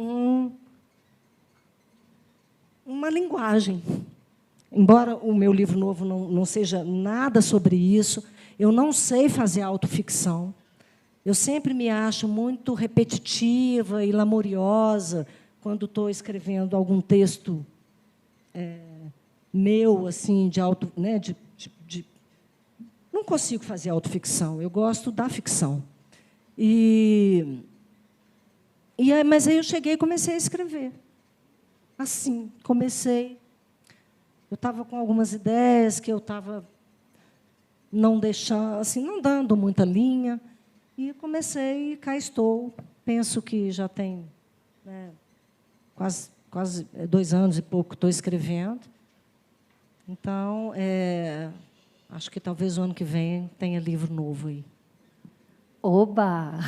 uma linguagem. Embora o meu livro novo não seja nada sobre isso, eu não sei fazer autoficção. Eu sempre me acho muito repetitiva e lamuriosa quando estou escrevendo algum texto meu, assim, de auto, né, não consigo fazer autoficção. Eu gosto da ficção. Mas aí eu cheguei e comecei a escrever. Assim, comecei. Eu estava com algumas ideias que eu estava não deixando, assim, não dando muita linha, e comecei, e cá estou. Penso que já tem, né, quase 2 anos e pouco estou escrevendo. Então, acho que talvez o ano que vem tenha livro novo aí. Oba!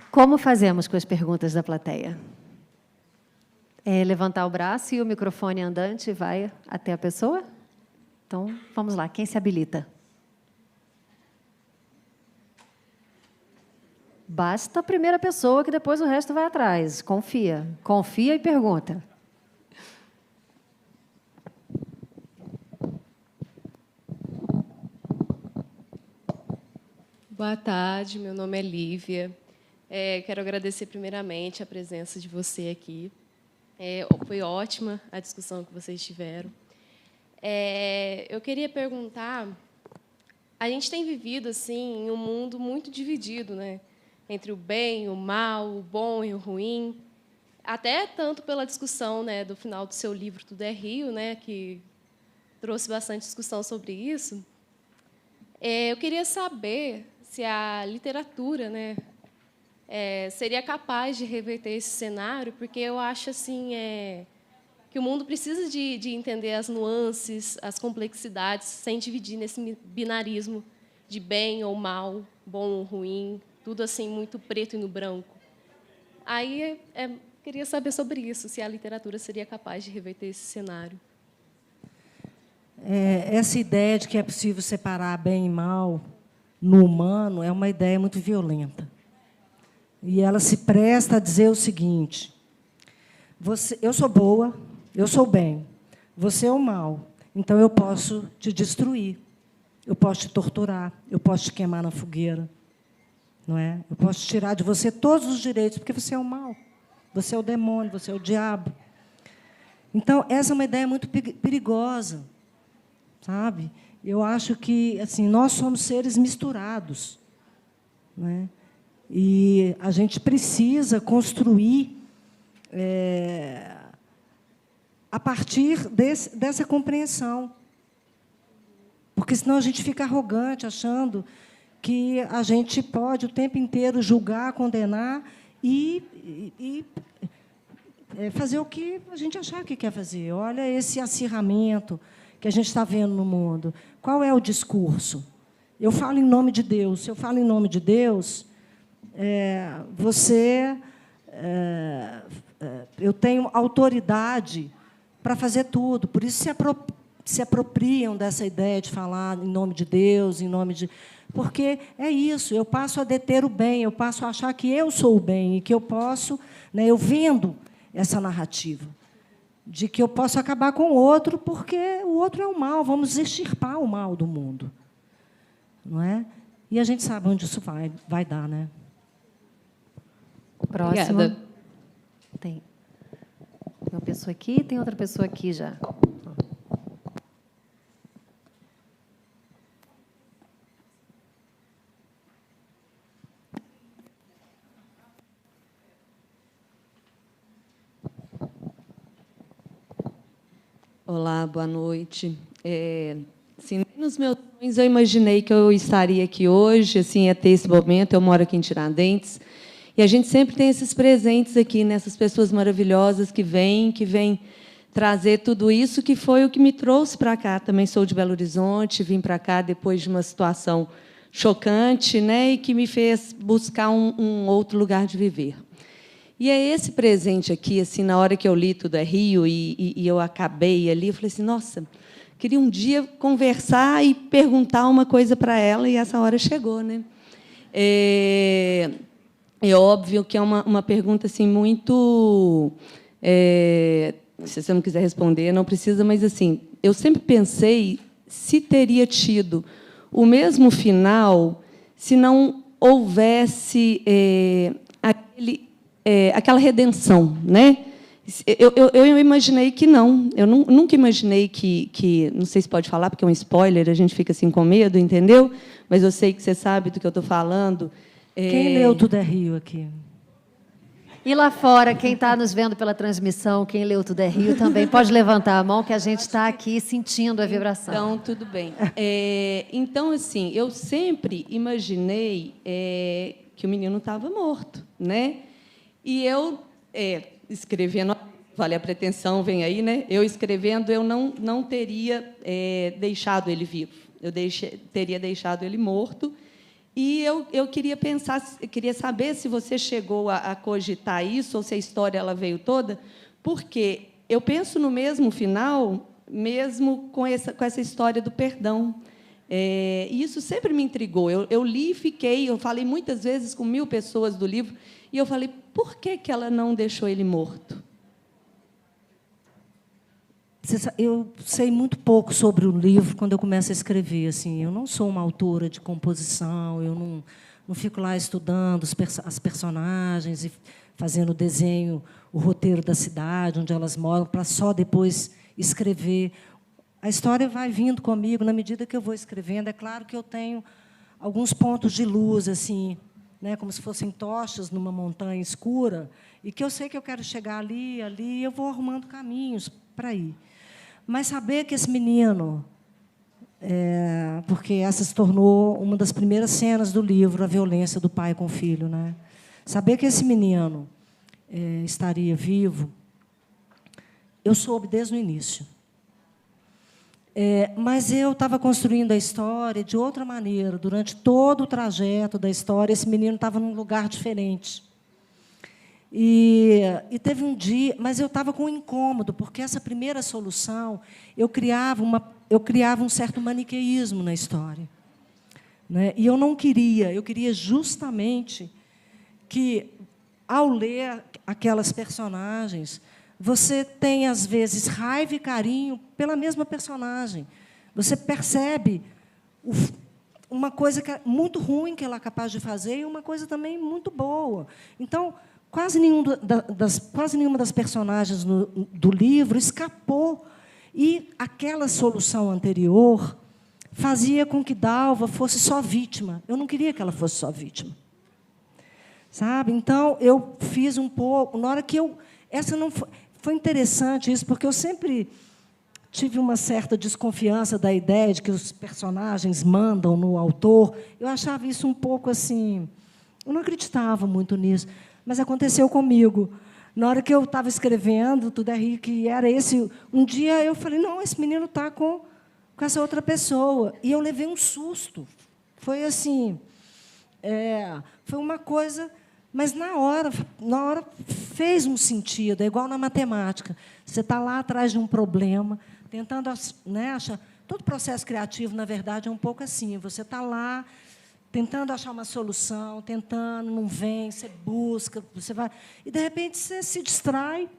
Como fazemos com as perguntas da plateia? É levantar o braço e o microfone andante vai até a pessoa? Então, vamos lá. Quem se habilita? Basta a primeira pessoa, que depois o resto vai atrás. Confia. Confia e pergunta. Boa tarde, meu nome é Lívia. Quero agradecer primeiramente a presença de você aqui. Foi ótima a discussão que vocês tiveram. Eu queria perguntar, a gente tem vivido assim, em um mundo muito dividido, né? Entre o bem, o mal, o bom e o ruim. Até tanto pela discussão, né, do final do seu livro Tudo é Rio, né, que trouxe bastante discussão sobre isso. Eu queria saber se a literatura, né, seria capaz de reverter esse cenário, porque eu acho assim, que o mundo precisa de entender as nuances, as complexidades, sem dividir nesse binarismo de bem ou mal, bom ou ruim, tudo assim muito preto e no branco. Aí queria saber sobre isso, se a literatura seria capaz de reverter esse cenário. Essa ideia de que é possível separar bem e mal no humano é uma ideia muito violenta. E ela se presta a dizer o seguinte: eu sou boa, eu sou bem, você é o mal, então eu posso te destruir, eu posso te torturar, eu posso te queimar na fogueira, não é? Eu posso tirar de você todos os direitos, porque você é o mal, você é o demônio, você é o diabo. Então, essa é uma ideia muito perigosa, sabe? Eu acho que assim, nós somos seres misturados, não é? E a gente precisa construir a partir dessa compreensão. Porque, senão, a gente fica arrogante, achando que a gente pode, o tempo inteiro, julgar, condenar e fazer o que a gente achar que quer fazer. Olha esse acirramento que a gente está vendo no mundo. Qual é o discurso? Eu falo em nome de Deus. Se eu falo em nome de Deus, eu tenho autoridade para fazer tudo. Por isso se apropriam dessa ideia de falar em nome de Deus, em nome de... Porque é isso, eu passo a deter o bem, eu passo a achar que eu sou o bem e que eu posso, né, eu vendo essa narrativa de que eu posso acabar com o outro porque o outro é o mal, vamos extirpar o mal do mundo. Não é? E a gente sabe onde isso vai dar, né? Próximo. Obrigada. Tem uma pessoa aqui, tem outra pessoa aqui já. Olá, boa noite. Assim, nos meus sonhos eu imaginei que eu estaria aqui hoje, assim, a ter esse momento. Eu moro aqui em Tiradentes, e a gente sempre tem esses presentes aqui, né? Essas pessoas maravilhosas que vêm trazer tudo isso, que foi o que me trouxe para cá. Também sou de Belo Horizonte, vim para cá depois de uma situação chocante, né? E que me fez buscar um outro lugar de viver. E é esse presente aqui, assim, na hora que eu li Tudo é Rio e eu acabei ali, eu falei assim, nossa, queria um dia conversar e perguntar uma coisa para ela, e essa hora chegou, né? É óbvio que é uma pergunta assim muito, se você não quiser responder, não precisa, mas assim, eu sempre pensei se teria tido o mesmo final se não houvesse aquela redenção, né? Eu imaginei que não. Eu nunca imaginei que... Não sei se pode falar, porque é um spoiler, a gente fica assim com medo, entendeu? Mas eu sei que você sabe do que eu estou falando. Quem leu Tudo é Rio aqui? E lá fora, quem está nos vendo pela transmissão, quem leu Tudo é Rio, também pode levantar a mão, que a gente está aqui sentindo a vibração. Então, tudo bem. Então, assim, eu sempre imaginei que o menino estava morto, né? E eu, escrevendo, vale a pretensão, vem aí, né? Eu escrevendo, eu não teria deixado ele vivo. Eu teria deixado ele morto. E eu queria queria saber se você chegou a cogitar isso, ou se a história ela veio toda, porque eu penso no mesmo final, mesmo com essa história do perdão. E isso sempre me intrigou. Eu li e fiquei, eu falei muitas vezes com 1000 pessoas do livro, e eu falei, por que ela não deixou ele morto? Eu sei muito pouco sobre o livro quando eu começo a escrever. Assim, eu não sou uma autora de composição, eu não fico lá estudando as personagens e fazendo o desenho, o roteiro da cidade, onde elas moram, para só depois escrever. A história vai vindo comigo na medida que eu vou escrevendo. É claro que eu tenho alguns pontos de luz, assim, né, como se fossem tochas numa montanha escura, e que eu sei que eu quero chegar ali, e eu vou arrumando caminhos para ir. Mas saber que esse menino, porque essa se tornou uma das primeiras cenas do livro, a violência do pai com o filho, né? Saber que esse menino estaria vivo, eu soube desde o início. Mas eu estava construindo a história de outra maneira. Durante todo o trajeto da história, esse menino estava num lugar diferente. E teve um dia, mas eu estava com um incômodo, porque essa primeira solução, eu criava um certo maniqueísmo na história, né? E eu não queria, eu queria justamente que, ao ler aquelas personagens, você tem, às vezes, raiva e carinho pela mesma personagem. Você percebe uma coisa muito ruim que ela é capaz de fazer e uma coisa também muito boa. Então, quase nenhuma das personagens do livro escapou. E aquela solução anterior fazia com que Dalva fosse só vítima. Eu não queria que ela fosse só vítima. Sabe? Então, eu fiz um pouco... Na hora que eu... Essa não foi interessante isso, porque eu sempre tive uma certa desconfiança da ideia de que os personagens mandam no autor. Eu achava isso um pouco assim... Eu não acreditava muito nisso. Mas aconteceu comigo. Na hora que eu estava escrevendo Tudo é Rio, que era esse... Um dia eu falei, não, esse menino está com essa outra pessoa. E eu levei um susto. Foi assim... foi uma coisa... Mas, na hora fez um sentido. É igual na matemática. Você está lá atrás de um problema, tentando, né, achar... Todo processo criativo, na verdade, é um pouco assim. Você está lá tentando achar uma solução, tentando, não vem, você busca, você vai... E, de repente, você se distrai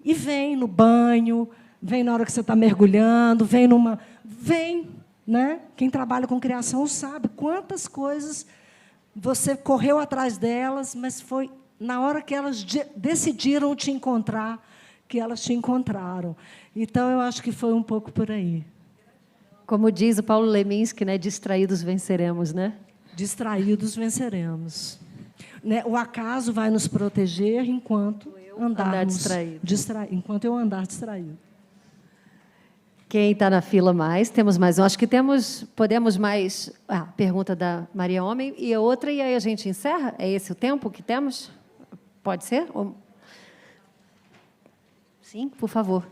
e vem no banho, vem na hora que você está mergulhando, vem numa... Vem, né? Quem trabalha com criação sabe quantas coisas você correu atrás delas, mas foi na hora que elas decidiram te encontrar que elas te encontraram. Então, eu acho que foi um pouco por aí. Como diz o Paulo Leminski, né? Distraídos venceremos, né? Distraídos venceremos. Né? O acaso vai nos proteger enquanto andarmos distraído. Enquanto eu andar distraído. Quem está na fila mais? Temos mais um. Acho que podemos mais... Pergunta da Maria Homem e a outra, e aí a gente encerra? É esse o tempo que temos? Pode ser? Sim, por favor.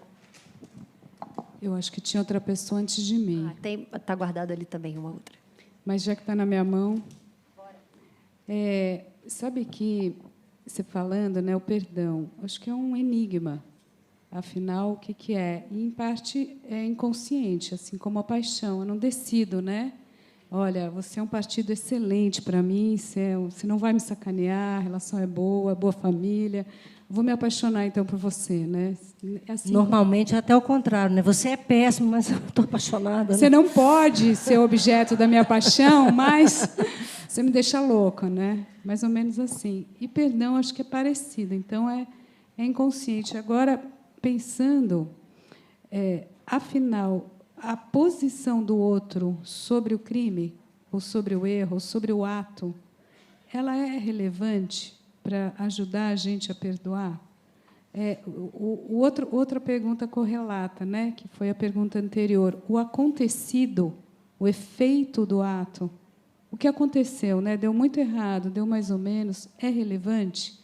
Eu acho que tinha outra pessoa antes de mim. Está guardada ali também uma outra. Mas já que está na minha mão... sabe que, você falando, né, o perdão, acho que é um enigma. Afinal, o que é? E, em parte, é inconsciente, assim como a paixão. Eu não decido, né? Olha, você é um partido excelente para mim, você não vai me sacanear, a relação é boa família, vou me apaixonar, então, por você, né? Assim, normalmente é até o contrário, né? Você é péssimo, mas eu estou apaixonada. Você né? não pode ser objeto da minha paixão, mas você me deixa louca, né? Mais ou menos assim. E perdão, acho que é parecido. Então, é inconsciente. Agora, pensando, afinal, a posição do outro sobre o crime, ou sobre o erro, ou sobre o ato, ela é relevante para ajudar a gente a perdoar? Outra pergunta correlata, né, que foi a pergunta anterior. O acontecido, o efeito do ato, o que aconteceu, né, deu muito errado, deu mais ou menos, é relevante?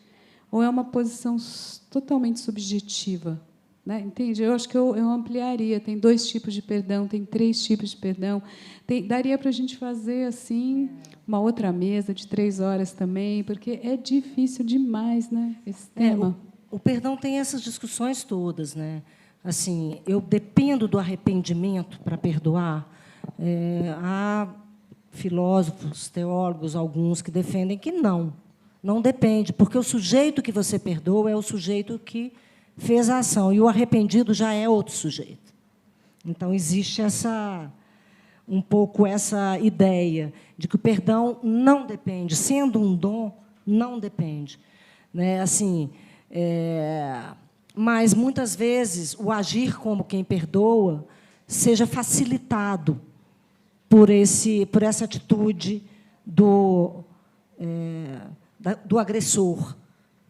Ou é uma posição totalmente subjetiva? Né? Entende? Eu acho que eu ampliaria. Tem 2 tipos de perdão, tem 3 tipos de perdão. Daria para a gente fazer assim uma outra mesa de 3 horas também, porque é difícil demais, né, esse tema. O perdão tem essas discussões todas, né? Assim, eu dependo do arrependimento para perdoar. Há filósofos, teólogos, alguns que defendem que não depende, porque o sujeito que você perdoa é o sujeito que fez a ação, e o arrependido já é outro sujeito. Então, existe um pouco essa ideia de que o perdão não depende, sendo um dom, não depende. Né? Assim, mas, muitas vezes, o agir como quem perdoa seja facilitado por essa atitude do agressor.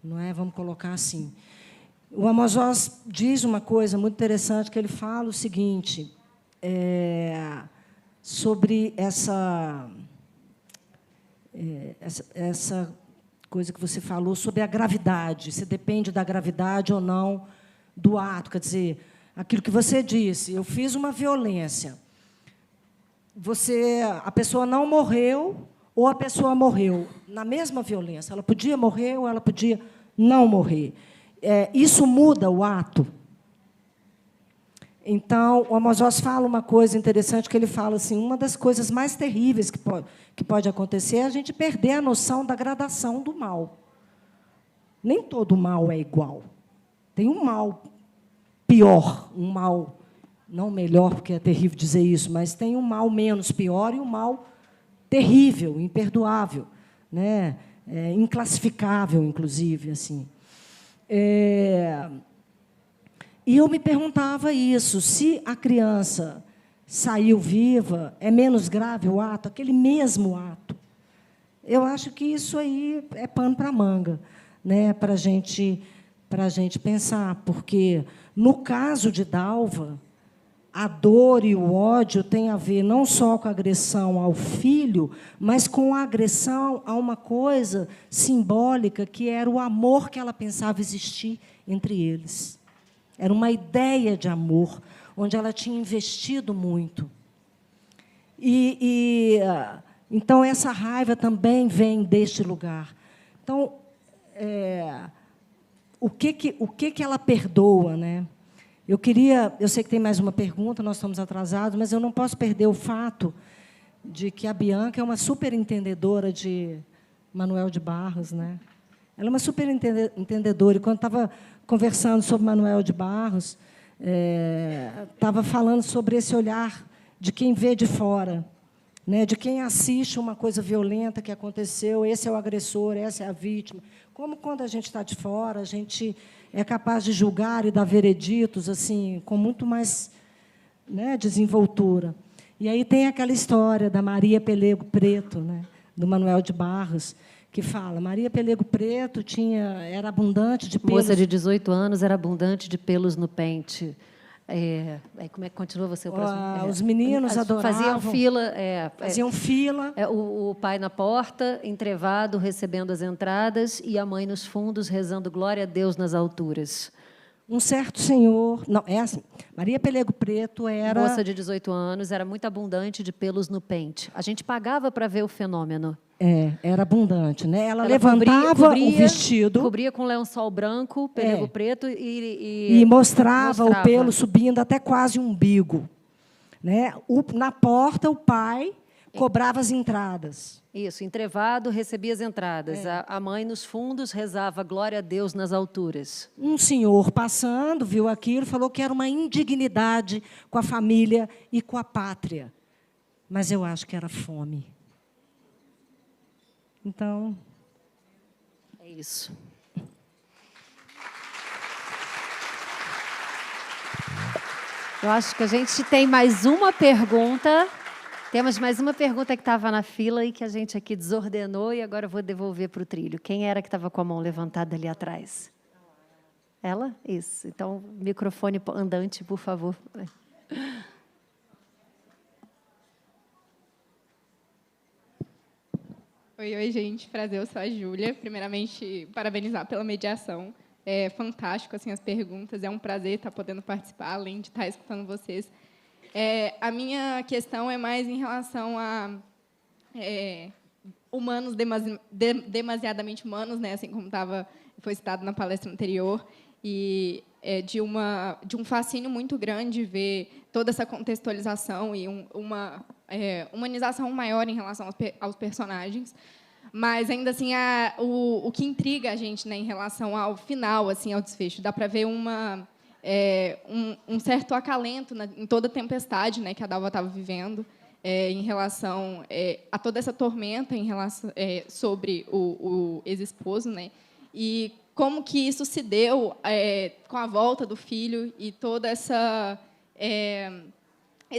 Não é? Vamos colocar assim. O Amos Oz diz uma coisa muito interessante, que ele fala o seguinte, sobre essa coisa que você falou, sobre a gravidade, se depende da gravidade ou não do ato. Quer dizer, aquilo que você disse, eu fiz uma violência, a pessoa não morreu ou a pessoa morreu na mesma violência. Ela podia morrer ou ela podia não morrer. Isso muda o ato? Então, o Amos Oz fala uma coisa interessante, que ele fala assim, uma das coisas mais terríveis que pode acontecer é a gente perder a noção da gradação do mal. Nem todo mal é igual. Tem um mal pior, um mal, não melhor, porque é terrível dizer isso, mas tem um mal menos pior e um mal terrível, imperdoável, né? Inclassificável, inclusive, assim. E eu me perguntava isso, se a criança saiu viva, é menos grave o ato, aquele mesmo ato. Eu acho que isso aí é pano para manga, né, para a gente pensar, porque, no caso de Dalva, a dor e o ódio têm a ver não só com a agressão ao filho, mas com a agressão a uma coisa simbólica, que era o amor que ela pensava existir entre eles. Era uma ideia de amor, onde ela tinha investido muito. Então, essa raiva também vem deste lugar. Então, o que ela perdoa, né? Eu sei que tem mais uma pergunta, nós estamos atrasados, mas eu não posso perder o fato de que a Bianca é uma super entendedora de Manuel de Barros, né? Ela é uma super entendedora, e quando estava conversando sobre Manuel de Barros, estava falando sobre esse olhar de quem vê de fora, né? De quem assiste uma coisa violenta que aconteceu, esse é o agressor, essa é a vítima. Como, quando a gente está de fora, a gente é capaz de julgar e dar vereditos assim, com muito mais, né, desenvoltura. E aí tem aquela história da Maria Pelego Preto, né, do Manuel de Barros, que fala, Maria Pelego Preto era abundante de pelos... Moça de 18 anos, era abundante de pelos no pente. Aí como é que continua você? O próximo? Os meninos adoravam. Faziam fila. Faziam fila. O pai na porta, entrevado, recebendo as entradas, e a mãe nos fundos, rezando glória a Deus nas alturas. Um certo senhor... Não, é assim. Maria Pelego Preto era... Moça de 18 anos, era muito abundante de pelos no pente. A gente pagava para ver o fenômeno. Era abundante, né? Ela levantava o vestido... Cobria com lençol branco, pelego preto e mostrava o pelo subindo até quase o umbigo. Né? Na porta, o pai cobrava as entradas. Isso, entrevado, recebia as entradas. A mãe, nos fundos, rezava glória a Deus nas alturas. Um senhor passando, viu aquilo, falou que era uma indignidade com a família e com a pátria. Mas eu acho que era fome. Então... É isso. Eu acho que a gente tem mais uma pergunta. Temos mais uma pergunta que estava na fila e que a gente aqui desordenou e agora eu vou devolver para o trilho. Quem era que estava com a mão levantada ali atrás? Ela? Isso. Então, microfone andante, por favor. Oi, gente. Prazer, eu sou a Júlia. Primeiramente, parabenizar pela mediação. É fantástico assim, as perguntas. É um prazer estar podendo participar, além de estar escutando vocês. A minha questão é mais em relação a humanos demasiadamente humanos, né? Assim como foi citado na palestra anterior, e de um fascínio muito grande ver toda essa contextualização e uma humanização maior em relação aos personagens. Mas, ainda assim, o que intriga a gente, né, em relação ao final, assim, ao desfecho, dá para ver um certo acalento em toda a tempestade, né, que a Dalva estava vivendo, em relação a toda essa tormenta em relação, sobre o ex-esposo, né, e como que isso se deu com a volta do filho e toda esse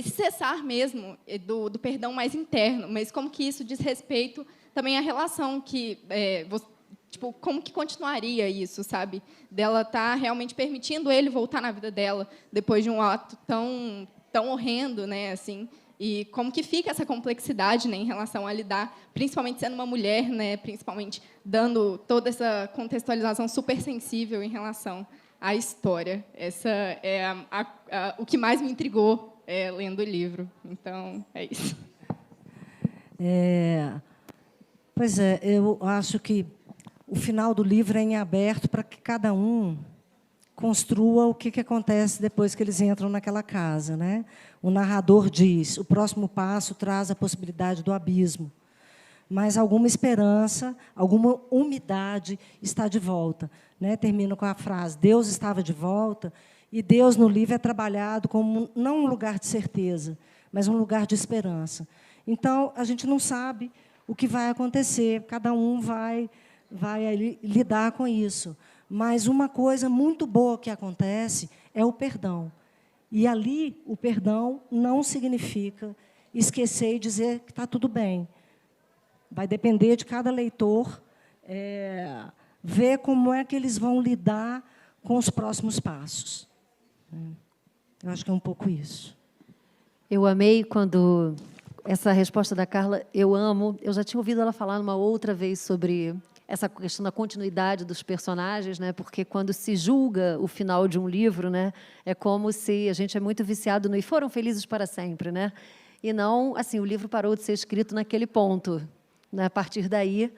cessar mesmo do perdão mais interno, mas como que isso diz respeito também à relação que tipo, como que continuaria isso, sabe? Dela estar realmente permitindo ele voltar na vida dela depois de um ato tão horrendo, né, assim, e como que fica essa complexidade, né, em relação a lidar, principalmente sendo uma mulher, né, principalmente dando toda essa contextualização super sensível em relação à história. Essa é o que mais me intrigou lendo o livro. Então, é isso. Pois é, eu acho que o final do livro é em aberto para que cada um construa o que acontece depois que eles entram naquela casa, né? O narrador diz, o próximo passo traz a possibilidade do abismo, mas alguma esperança, alguma umidade está de volta, né? Termino com a frase, Deus estava de volta, e Deus no livro é trabalhado como não um lugar de certeza, mas um lugar de esperança. Então, a gente não sabe o que vai acontecer, cada um vai lidar com isso. Mas uma coisa muito boa que acontece é o perdão. E ali, o perdão não significa esquecer e dizer que está tudo bem. Vai depender de cada leitor ver como é que eles vão lidar com os próximos passos. Eu acho que é um pouco isso. Eu amei quando... Essa resposta da Carla, eu amo. Eu já tinha ouvido ela falar uma outra vez sobre essa questão da continuidade dos personagens, né? Porque quando se julga o final de um livro, né, é como se a gente é muito viciado no "e foram felizes para sempre", né? E não, assim, o livro parou de ser escrito naquele ponto, né? A partir daí,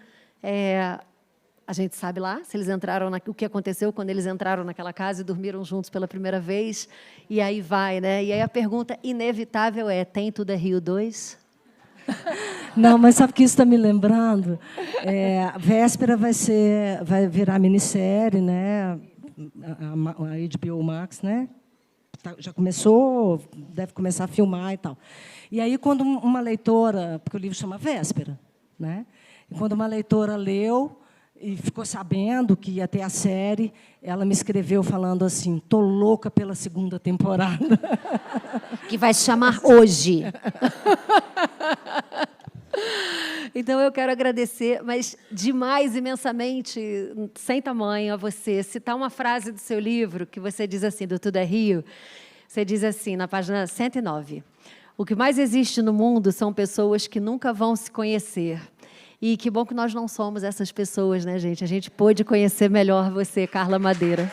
a gente sabe lá se eles entraram o que aconteceu quando eles entraram naquela casa e dormiram juntos pela primeira vez, e aí vai, né? E aí a pergunta inevitável é: tem Tudo é Rio 2? Não, mas sabe que isso está me lembrando? A Véspera vai virar minissérie, né? A HBO Max, né? Já começou, deve começar a filmar e tal. E aí, quando uma leitora, porque o livro chama Véspera, né? E quando uma leitora leu e ficou sabendo que ia ter a série, ela me escreveu falando assim: "Tô louca pela segunda temporada". Que vai se chamar Hoje. Então, eu quero agradecer, mas demais, imensamente, sem tamanho, a você citar uma frase do seu livro, que você diz assim, do Tudo é Rio. Você diz assim, na página 109. O que mais existe no mundo são pessoas que nunca vão se conhecer. E que bom que nós não somos essas pessoas, né, gente? A gente pôde conhecer melhor você, Carla Madeira.